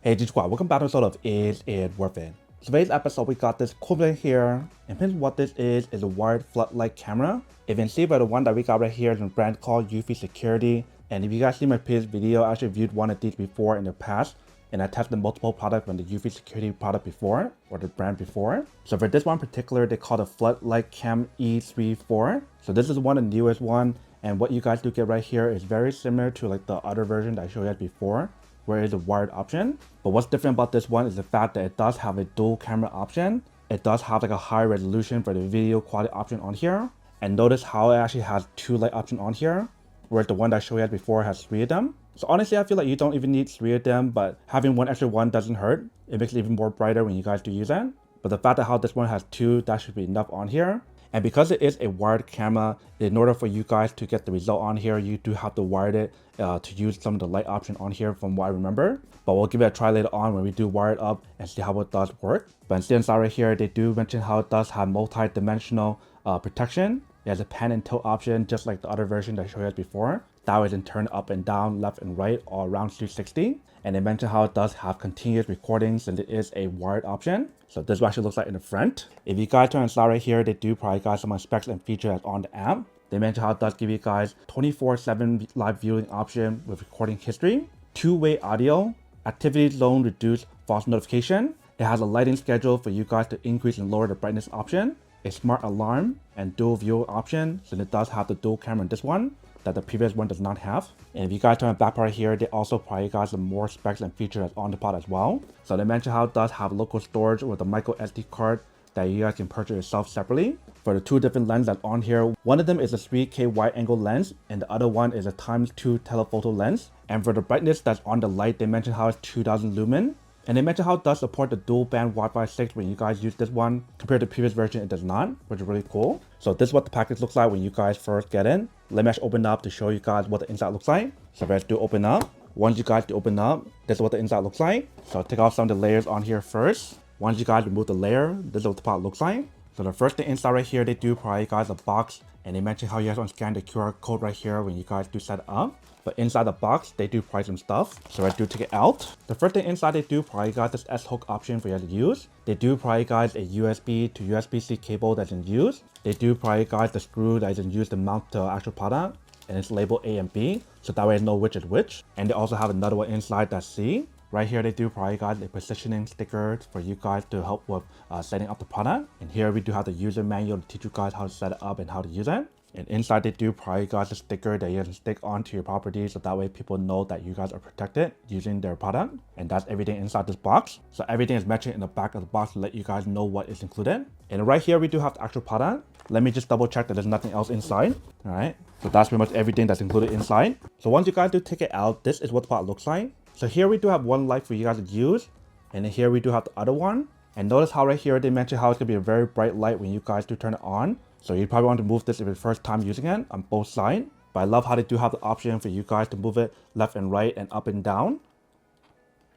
Hey G-Squad, welcome back to episode of Is It Worth It? Today's episode we got this cool bit here, and pretty much what this is a wired floodlight camera. If you can see by the one that we got right here is a brand called eufy, and if you guys see my previous video, I actually reviewed one of these before in the past, and I tested multiple products from the eufy product before, or the brand before. So for this one in particular, they call the Floodlight Cam E340. So this is one of the newest one, and what you guys do get right here is very similar to like the other version that I showed you guys before, where it's a wired option. But what's different about this one is the fact that it does have a dual camera option. It does have like a high resolution for the video quality option on here. And notice how it actually has two light options on here, whereas the one that I showed you before has 3 of them. So honestly, I feel like you don't even need 3 of them, but having one extra one doesn't hurt. It makes it even more brighter when you guys do use it. But the fact that how this one has 2, that should be enough on here. And because it is a wired camera, in order for you guys to get the result on here, you do have to wire it to use some of the light option on here from what I remember. But we'll give it a try later on when we do wire it up and see how it does work. But instead inside right here, they do mention how it does have multi-dimensional protection. It has a pan and tilt option just like the other version that I showed you guys before. That way it can turn up and down, left and right, all around 360. And they mention how it does have continuous recording since it is a wired option. So this is what it actually looks like in the front. If you guys turn on slide right here, they do probably got some specs and features on the app. They mention how it does give you guys 24/7 live viewing option with recording history, 2-way audio, activity zone reduced false notification. It has a lighting schedule for you guys to increase and lower the brightness option, a smart alarm, and dual view option, since it does have the dual camera in this one that the previous one does not have. And if you guys turn the back part here, they also probably got some more specs and features on the pod as well. So they mention how it does have local storage with a micro SD card that you guys can purchase yourself separately. For the 2 different lenses that's on here, one of them is a 3K wide angle lens, and the other one is a ×2 telephoto lens. And for the brightness that's on the light, they mention how it's 2000 lumen. And they mention how it does support the dual band Wi-Fi 6 when you guys use this one. Compared to the previous version, it does not, which is really cool. So this is what the package looks like when you guys first get in. Let me actually open up to show you guys what the inside looks like. So let's do open up. Once you guys do open up, this is what the inside looks like. So take off some of the layers on here first. Once you guys remove the layer, this is what the part looks like. So the first thing inside right here, they do provide you guys a box, and they mention how you guys want to scan the QR code right here when you guys do set it up. But inside the box, they do provide some stuff. So I do take it out. The first thing inside, they do provide you guys this S-hook option for you guys to use. They do provide you guys a USB to USB-C cable that's in use. They do provide you guys the screw that is in use to mount the actual product, and it's labeled A and B, so that way you know which is which. And they also have another one inside that's C. Right here, they do provide you guys a positioning sticker for you guys to help with setting up the product. And here we do have the user manual to teach you guys how to set it up and how to use it. And inside, they do provide you guys a sticker that you can stick onto your property, so that way people know that you guys are protected using their product. And that's everything inside this box. So everything is mentioned in the back of the box to let you guys know what is included. And right here, we do have the actual product. Let me just double check that there's nothing else inside. All right, so that's pretty much everything that's included inside. So once you guys do take it out, this is what the product looks like. So here we do have one light for you guys to use, and then here we do have the other one. And notice how right here they mention how it's gonna be a very bright light when you guys do turn it on. So you probably want to move this if it's your first time using it on both sides. But I love how they do have the option for you guys to move it left and right and up and down.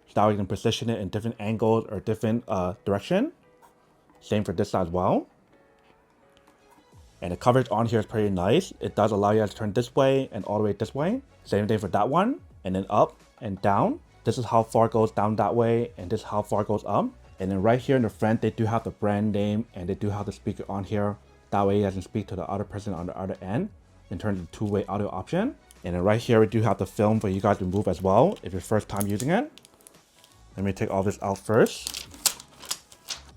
So that way you can position it in different angles or different direction. Same for this side as well. And the coverage on here is pretty nice. It does allow you guys to turn this way and all the way this way. Same thing for that one, and then up and down. This is how far it goes down that way, and this is how far it goes up. And then right here in the front, they do have the brand name, and they do have the speaker on here. That way you guys can speak to the other person on the other end in terms of 2-way audio option. And then right here, we do have the film for you guys to move as well if you're first time using it. Let me take all this out first.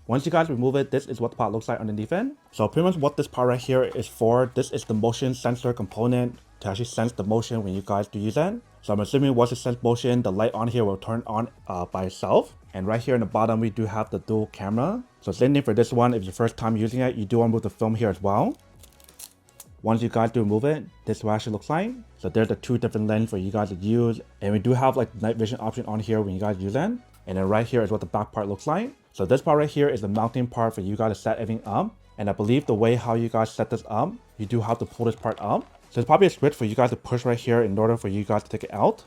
Once you guys remove it, this is what the part looks like underneath it. So pretty much what this part right here is for, this is the motion sensor component to actually sense the motion when you guys do use it. So I'm assuming once it sense motion, the light on here will turn on by itself. And right here in the bottom, we do have the dual camera. So same thing for this one, if it's your first time using it, you do want to move the film here as well. Once you guys do remove it, this is what it actually looks like. So there's the 2 different lenses for you guys to use. And we do have like the night vision option on here when you guys use it. And then right here is what the back part looks like. So this part right here is the mounting part for you guys to set everything up. And I believe the way how you guys set this up, you do have to pull this part up. So there's probably a switch for you guys to push right here in order for you guys to take it out.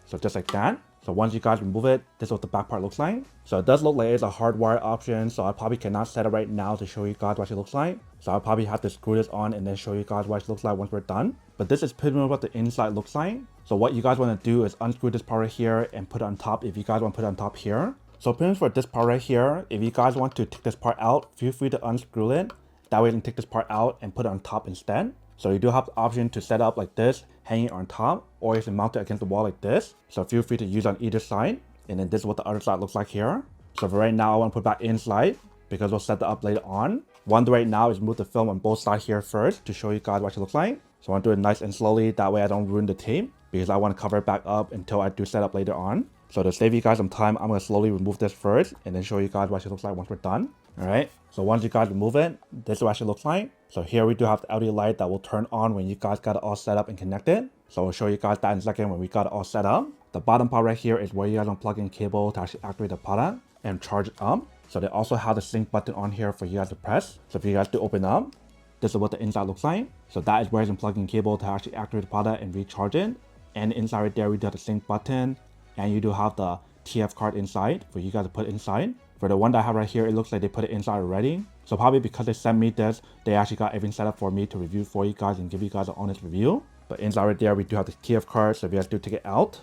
So just like that. So once you guys remove it, this is what the back part looks like. So it does look like it's a hardwire option, so I probably cannot set it right now to show you guys what it looks like. So I'll probably have to screw this on and then show you guys what it looks like once we're done. But this is pretty much what the inside looks like. So what you guys want to do is unscrew this part right here and put it on top if you guys want to put it on top here. So pretty much for this part right here, if you guys want to take this part out, feel free to unscrew it. That way you can take this part out and put it on top instead. So you do have the option to set up like this, hanging on top, or you can mount it against the wall like this. So feel free to use on either side. And then this is what the other side looks like here. So for right now, I want to put it back inside because we'll set that up later on. What I'll do right now is move the film on both sides here first to show you guys what it looks like. So I want to do it nice and slowly, that way I don't ruin the tape because I want to cover it back up until I do set up later on. So to save you guys some time, I'm going to slowly remove this first and then show you guys what it looks like once we're done. Alright, so once you guys remove it, this is what it looks like. So here we do have the LED light that will turn on when you guys got it all set up and connected. So I'll show you guys that in a second when we got it all set up. The bottom part right here is where you guys want to plug in cable to actually activate the product and charge it up. So they also have the sync button on here for you guys to press. So if you guys do open up, this is what the inside looks like. So that is where you can plug in cable to actually activate the product and recharge it. And inside right there, we do have the sync button. And you do have the TF card inside for you guys to put inside. For the one that I have right here, it looks like they put it inside already. So probably because they sent me this, they actually got everything set up for me to review for you guys and give you guys an honest review. But inside right there, we do have the TF card. So if you guys do take it out,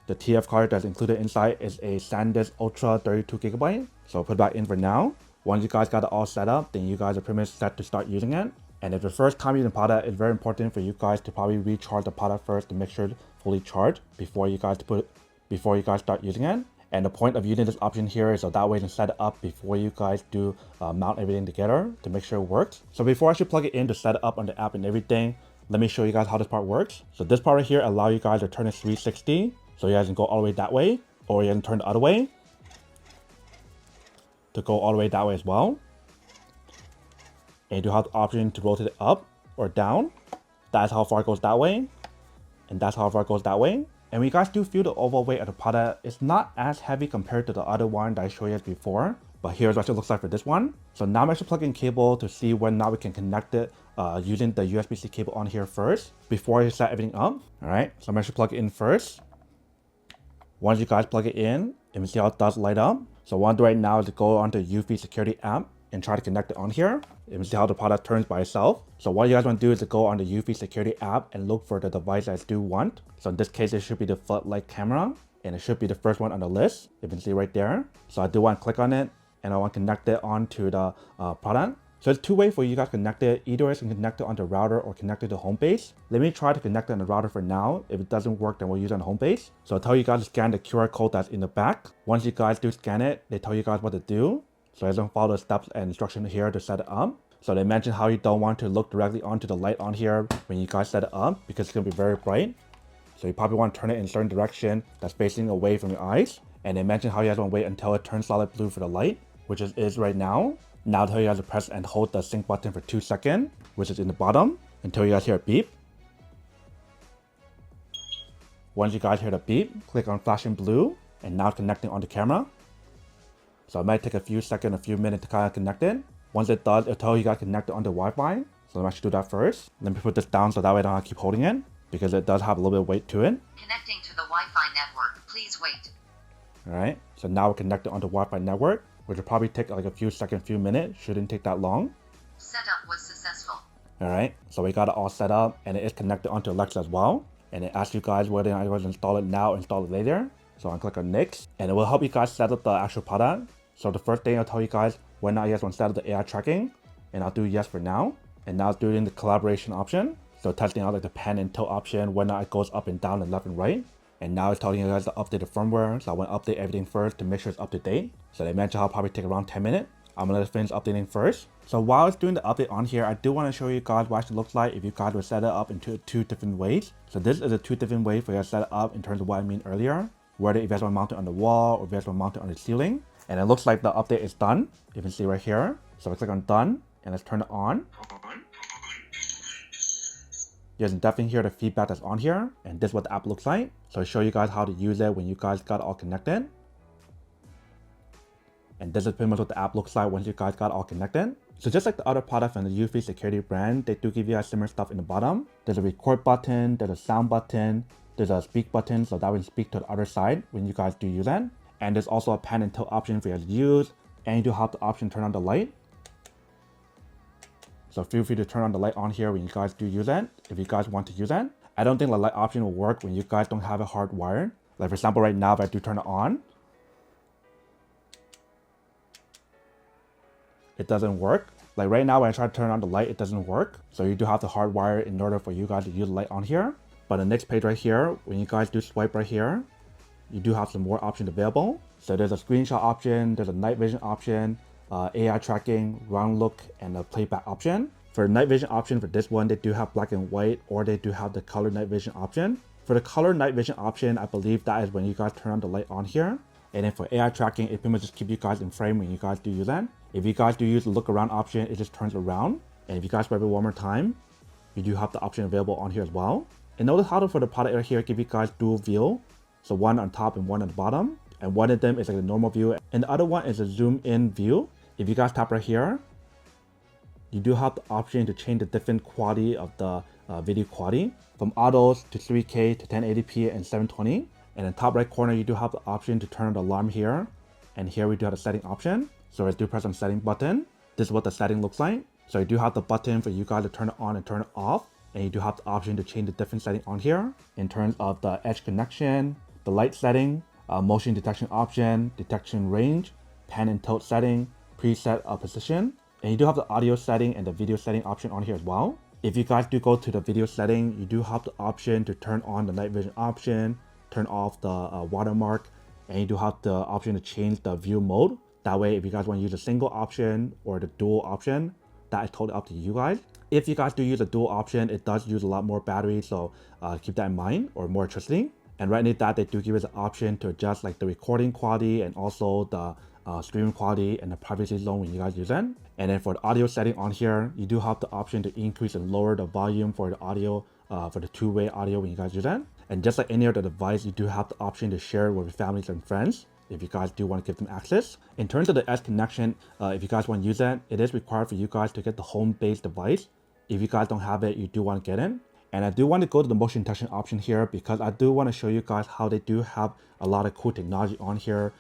the TF card that's included inside is a SanDisk Ultra 32GB. So I'll put it back in for now. Once you guys got it all set up, then you guys are pretty much set to start using it. And if the first time using the product, it's very important for you guys to probably recharge the product first to make sure it's fully charged before you guys start using it. And the point of using this option here is so that way you can set it up before you guys do mount everything together to make sure it works. So before I actually plug it in to set it up on the app and everything, let me show you guys how this part works. So this part right here allows you guys to turn it 360. So you guys can go all the way that way, or you can turn the other way to go all the way that way as well. And you do have the option to rotate it up or down. That's how far it goes that way. And that's how far it goes that way. And when you guys do feel the overall weight of the product, it's not as heavy compared to the other one that I showed you guys before. But here's what it looks like for this one. So now I'm actually plugging cable to see whether or not we can connect it using the USB-C cable on here first before I set everything up. Alright, so I'm actually plug it in first. Once you guys plug it in, you can see how it does light up. So what I'm doing right now is to go onto the eufy security app and try to connect it on here. You can see how the product turns by itself. So what you guys want to do is to go on the eufy security app and look for the device that you do want. So in this case, it should be the Floodlight camera, and it should be the first one on the list. You can see right there. So I do want to click on it, and I want to connect it onto the product. So there's two ways for you guys to connect it. Either you can connect it on the router or connect it to home base. Let me try to connect it on the router for now. If it doesn't work, then we'll use it on home base. So I'll tell you guys to scan the QR code that's in the back. Once you guys do scan it, they tell you guys what to do. So you don't follow the steps and instructions here to set it up. So they mention how you don't want to look directly onto the light on here when you guys set it up because it's going to be very bright. So you probably want to turn it in a certain direction that's facing away from your eyes. And they mention how you guys want to wait until it turns solid blue for the light, which is right now. Now I'll tell you guys to press and hold the sync button for 2 seconds, which is in the bottom, until you guys hear a beep. Once you guys hear the beep, click on flashing blue, and now connecting on the camera. So it might take a few seconds, a few minutes to kind of connect it. Once it does, it'll tell you guys connect it on the Wi-Fi. So let me actually do that first. Let me put this down so that way I don't have to keep holding it, because it does have a little bit of weight to it. Connecting to the Wi-Fi network, please wait. Alright, so now we're connected on the Wi-Fi network, which will probably take like a few seconds, few minutes. Shouldn't take that long. Setup was successful. Alright, so we got it all set up, and it is connected onto Alexa as well. And it asks you guys whether I was install it now or install it later. So I'll click on next, and it will help you guys set up the actual product. So the first thing I'll tell you guys when I guys want to set up the AI tracking, and I'll do yes for now. And now it's doing the collaboration option. So testing out like the pan and tilt option when it goes up and down and left and right. And now it's telling you guys to update the firmware. So I want to update everything first to make sure it's up to date. So they mentioned how it'll probably take around 10 minutes. I'm gonna let it finish updating first. So while it's doing the update on here, I do want to show you guys what it looks like if you guys would set it up into 2 different ways. So this is a 2 different ways for you to set it up in terms of what I mean earlier. Whether if you guys want to mount it on the wall or if you guys want to mount it on the ceiling. And it looks like the update is done. You can see right here. So I click on done and let's turn it on. You can definitely hear the feedback that's on here. And this is what the app looks like. So I'll show you guys how to use it when you guys got it all connected. And this is pretty much what the app looks like once you guys got it all connected. So just like the other product from the eufy security brand, they do give you guys similar stuff in the bottom. There's a record button, there's a sound button, there's a speak button, so that will speak to the other side when you guys do use that. And there's also a pan and tilt option for you guys to use. And you do have the option to turn on the light. So feel free to turn on the light on here when you guys do use that, if you guys want to use that. I don't think the light option will work when you guys don't have it hardwired. Like for example, right now if I do turn it on, it doesn't work. Like right now when I try to turn on the light, it doesn't work. So you do have to hardwire it in order for you guys to use the light on here. But the next page right here, when you guys do swipe right here, you do have some more options available. So there's a screenshot option, there's a night vision option, AI tracking, round look, and a playback option. For the night vision option, for this one, they do have black and white, or they do have the color night vision option. For the color night vision option, I believe that is when you guys turn on the light on here. And then for AI tracking, it pretty much just keeps you guys in frame when you guys do use that. If you guys do use the look around option, it just turns around. And if you guys swipe it one more time, you do have the option available on here as well. And notice how for the product area here, give you guys dual view. So one on top and one on the bottom. And one of them is like the normal view. And the other one is a zoom in view. If you guys tap right here, you do have the option to change the different quality of the video quality from autos to 3K to 1080p and 720. And in the top right corner, you do have the option to turn on the alarm here. And here we do have the setting option. So I do press on setting button. This is what the setting looks like. So you do have the button for you guys to turn it on and turn it off. And you do have the option to change the different setting on here in terms of the edge connection, the light setting, motion detection option, detection range, pan and tilt setting, preset position. And you do have the audio setting and the video setting option on here as well. If you guys do go to the video setting, you do have the option to turn on the night vision option, turn off the watermark, and you do have the option to change the view mode. That way, if you guys want to use a single option or the dual option, that is totally up to you guys. If you guys do use a dual option, it does use a lot more battery, so keep that in mind, or more electricity. And right underneath that, they do give us an option to adjust like the recording quality and also the streaming quality and the privacy zone when you guys use it. And then for the audio setting on here, you do have the option to increase and lower the volume for the audio, for the two-way audio when you guys use it. And just like any other device, you do have the option to share it with your families and friends if you guys do want to give them access. In terms of the edge connection, if you guys want to use that, it is required for you guys to get the home-based device. If you guys don't have it, you do want to get it. And I do want to go to the motion detection option here because I do want to show you guys how they do have a lot of cool technology on here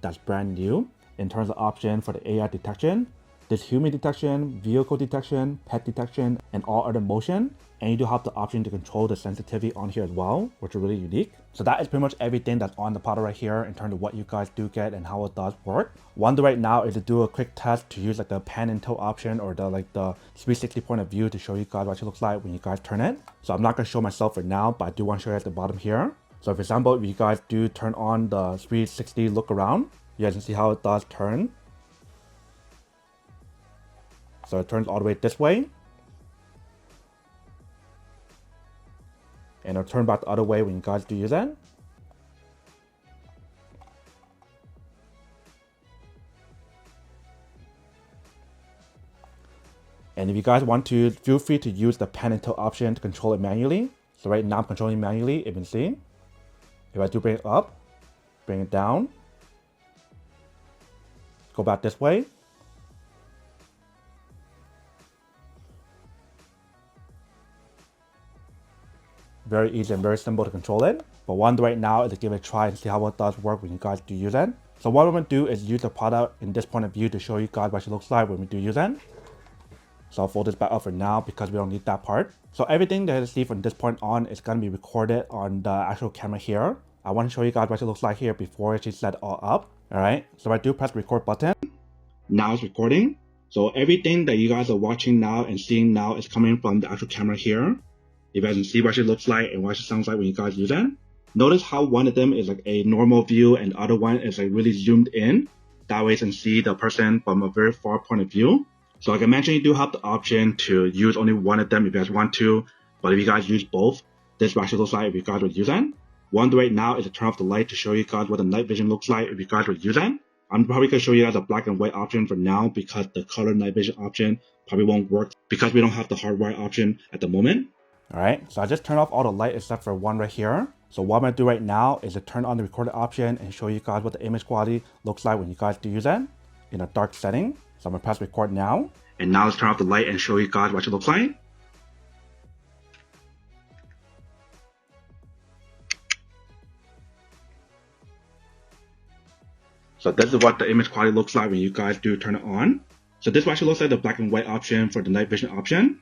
that's brand new in terms of option for the AI detection. There's human detection, vehicle detection, pet detection, and all other motion. And you do have the option to control the sensitivity on here as well, which is really unique. So that is pretty much everything that's on the product right here in terms of what you guys do get and how it does work. One thing right now is to do a quick test to use like the pan and tilt option or the 360 point of view to show you guys what it looks like when you guys turn it. So I'm not going to show myself for now, but I do want to show you at the bottom here. So for example, if you guys do turn on the 360 look around, you guys can see how it does turn. So it turns all the way this way. And it'll turn back the other way when you guys do use that. And if you guys want to, feel free to use the pan and tilt option to control it manually. So right now I'm controlling manually, you can see. If I do bring it up, bring it down, go back this way. Very easy and very simple to control it. But one right now is to give it a try and see how it does work when you guys do use it. So what we're going to do is use the product in this point of view to show you guys what it looks like when we do use it. So I'll fold this back up for now because we don't need that part. So everything that you see from this point on is going to be recorded on the actual camera here. I want to show you guys what it looks like here before I set it all up. Alright, so I do press the record button. Now it's recording. So everything that you guys are watching now and seeing now is coming from the actual camera here. You guys can see what it looks like and what it sounds like when you guys use it. Notice how one of them is like a normal view and the other one is like really zoomed in. That way you can see the person from a very far point of view. So like I mentioned, you do have the option to use only one of them if you guys want to. But if you guys use both, this is what it looks like if you guys would use it. One right now is to turn off the light to show you guys what the night vision looks like if you guys would use it. I'm probably going to show you guys a black and white option for now because the color night vision option probably won't work because we don't have the hardwire option at the moment. Alright, so I just turned off all the light except for one right here. So what I'm going to do right now is to turn on the recorder option and show you guys what the image quality looks like when you guys do use it in a dark setting. So I'm going to press record now. And now let's turn off the light and show you guys what it looks like. So this is what the image quality looks like when you guys do turn it on. So this actually looks like the black and white option for the night vision option.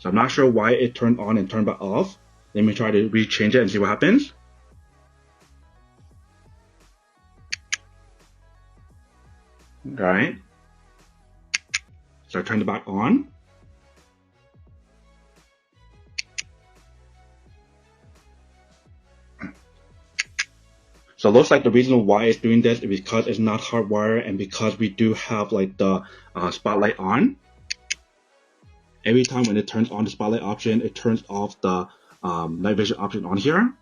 So I'm not sure why it turned on and turned back off. Let me try to re-change it and see what happens. Alright. So I turned it back on. So it looks like the reason why it's doing this is because it's not hardwired and because we do have like the spotlight on. Every time when it turns on the spotlight option, it turns off the night vision option on here.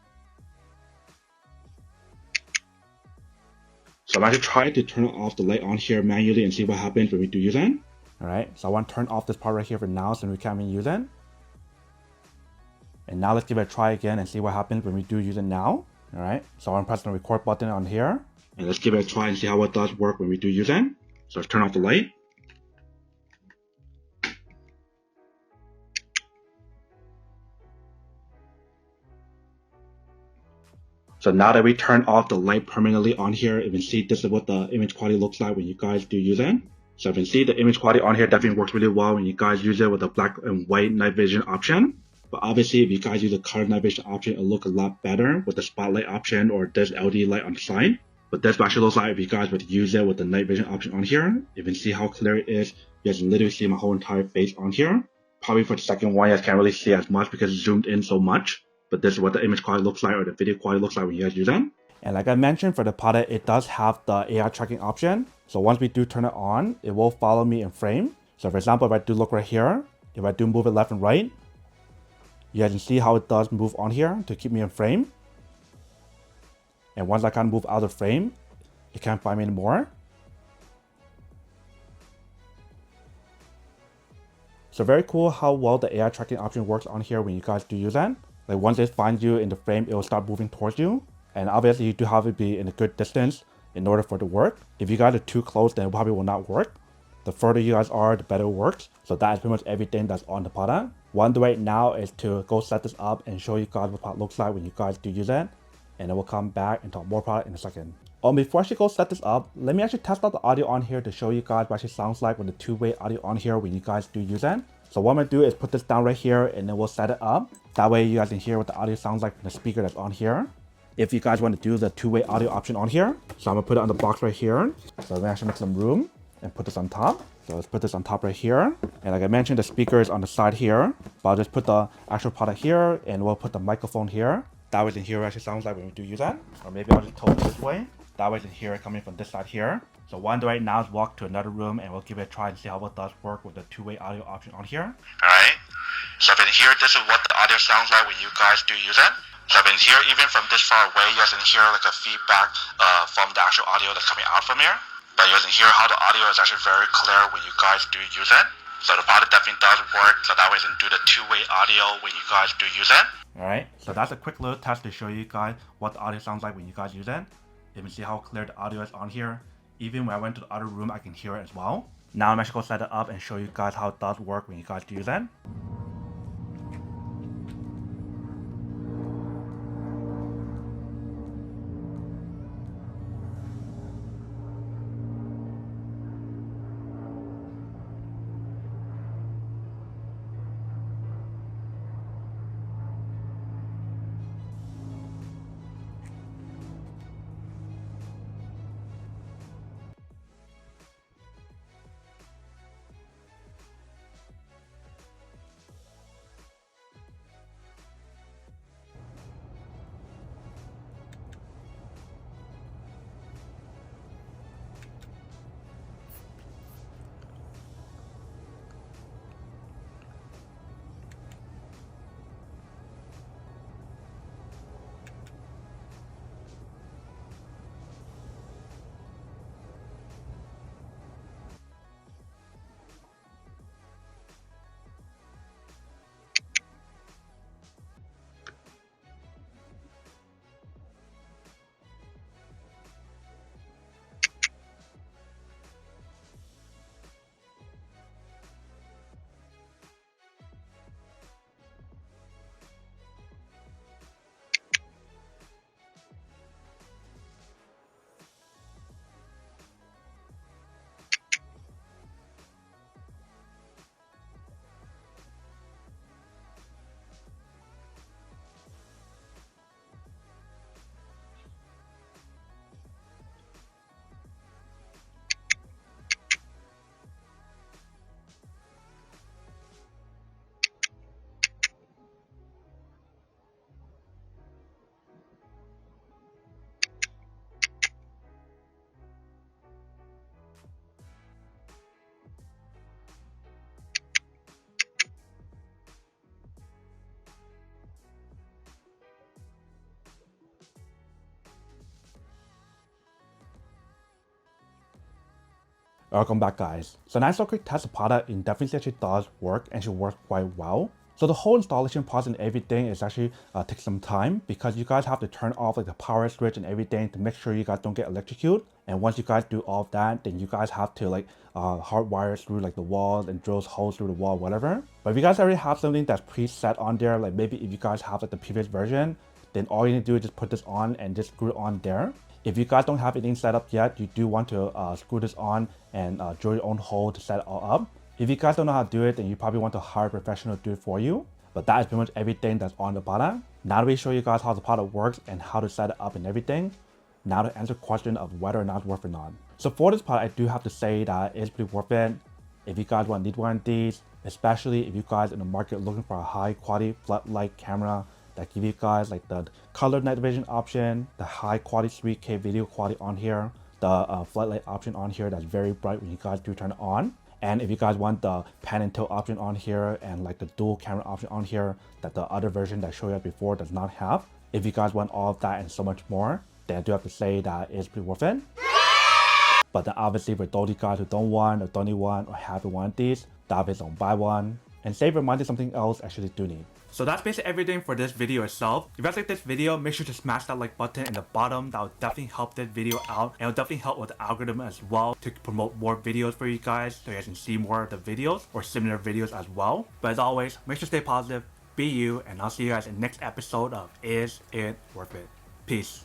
So I'm actually trying to turn off the light on here manually and see what happens when we do use it. Alright, so I want to turn off this part right here for now so we can't even use it. And now let's give it a try again and see what happens when we do use it now. Alright, so I'm pressing the record button on here. And let's give it a try and see how it does work when we do use it. So let's turn off the light. So now that we turn off the light permanently on here, you can see this is what the image quality looks like when you guys do use it. So you can see the image quality on here definitely works really well when you guys use it with the black and white night vision option. But obviously, if you guys use the color night vision option, it'll look a lot better with the spotlight option or this LED light on the side. But this actually looks like if you guys would use it with the night vision option on here. You can see how clear it is. You guys can literally see my whole entire face on here. Probably for the second one, you guys can't really see as much because it's zoomed in so much. But this is what the image quality looks like or the video quality looks like when you guys use it. And like I mentioned, for the product, it does have the AI tracking option. So once we do turn it on, it will follow me in frame. So for example, if I do look right here, if I do move it left and right, you guys can see how it does move on here to keep me in frame. And once I kind of move out of frame, it can't find me anymore. So very cool how well the AI tracking option works on here when you guys do use that. Like once it finds you in the frame, it will start moving towards you. And obviously you do have to be in a good distance in order for it to work. If you guys are too close, then it probably will not work. The further you guys are, the better it works. So that is pretty much everything that's on the product. One way now is to go set this up and show you guys what the product looks like when you guys do use it. And then we'll come back and talk more about it in a second. Before I actually go set this up, let me actually test out the audio on here to show you guys what it actually sounds like with the two-way audio on here when you guys do use it. So what I'm going to do is put this down right here and then we'll set it up. That way you guys can hear what the audio sounds like from the speaker that's on here. If you guys want to do the two-way audio option on here. So I'm going to put it on the box right here. So let me actually make some room and put this on top. So let's put this on top right here. And like I mentioned, the speaker is on the side here. But I'll just put the actual product here and we'll put the microphone here. That way you can hear what it actually sounds like when we do use that. Or maybe I'll just tilt it this way. That way you can hear it coming from this side here. So what I'm doing right now is walk to another room and we'll give it a try and see how it does work with the two-way audio option on here. Alright. So if you can hear, this is what the audio sounds like when you guys do use it. So if you can hear, even from this far away, you guys can hear like a feedback from the actual audio that's coming out from here. But you guys can hear how the audio is actually very clear when you guys do use it. So the product definitely does work, so that way you can do the two-way audio when you guys do use it. Alright, so that's a quick little test to show you guys what the audio sounds like when you guys use it. You can see how clear the audio is on here. Even when I went to the other room, I can hear it as well. Now I'm actually going to set it up and show you guys how it does work when you guys do use it. Welcome back, guys. So nice little quick test of product. It definitely actually does work and should work quite well. So the whole installation process and everything is actually takes some time because you guys have to turn off like the power switch and everything to make sure you guys don't get electrocuted. And once you guys do all of that, then you guys have to like hardwire through like the walls and drill holes through the wall, whatever. But if you guys already have something that's preset on there, like maybe if you guys have like the previous version, then all you need to do is just put this on and just screw it on there. If you guys don't have anything set up yet, you do want to screw this on and drill your own hole to set it all up. If you guys don't know how to do it, then you probably want to hire a professional to do it for you. But that is pretty much everything that's on the product. Now that we show you guys how the product works and how to set it up and everything, now to answer the question of whether or not it's worth it or not. So for this product, I do have to say that it's pretty worth it. If you guys need one of these, especially if you guys in the market looking for a high quality floodlight camera that give you guys like the color night vision option, the high quality 3K video quality on here, the floodlight option on here that's very bright when you guys do turn it on. And if you guys want the pan and tilt option on here and like the dual camera option on here that the other version that I showed you before does not have, if you guys want all of that and so much more, then I do have to say that it's pretty worth it. But then obviously for those guys who don't want or don't need one or haven't one of these, obviously don't buy one and save your money something else actually do need. So that's basically everything for this video itself. If you guys like this video, make sure to smash that like button in the bottom. That will definitely help this video out and it will definitely help with the algorithm as well to promote more videos for you guys so you guys can see more of the videos or similar videos as well. But as always, make sure to stay positive, be you, and I'll see you guys in the next episode of Is It Worth It? Peace.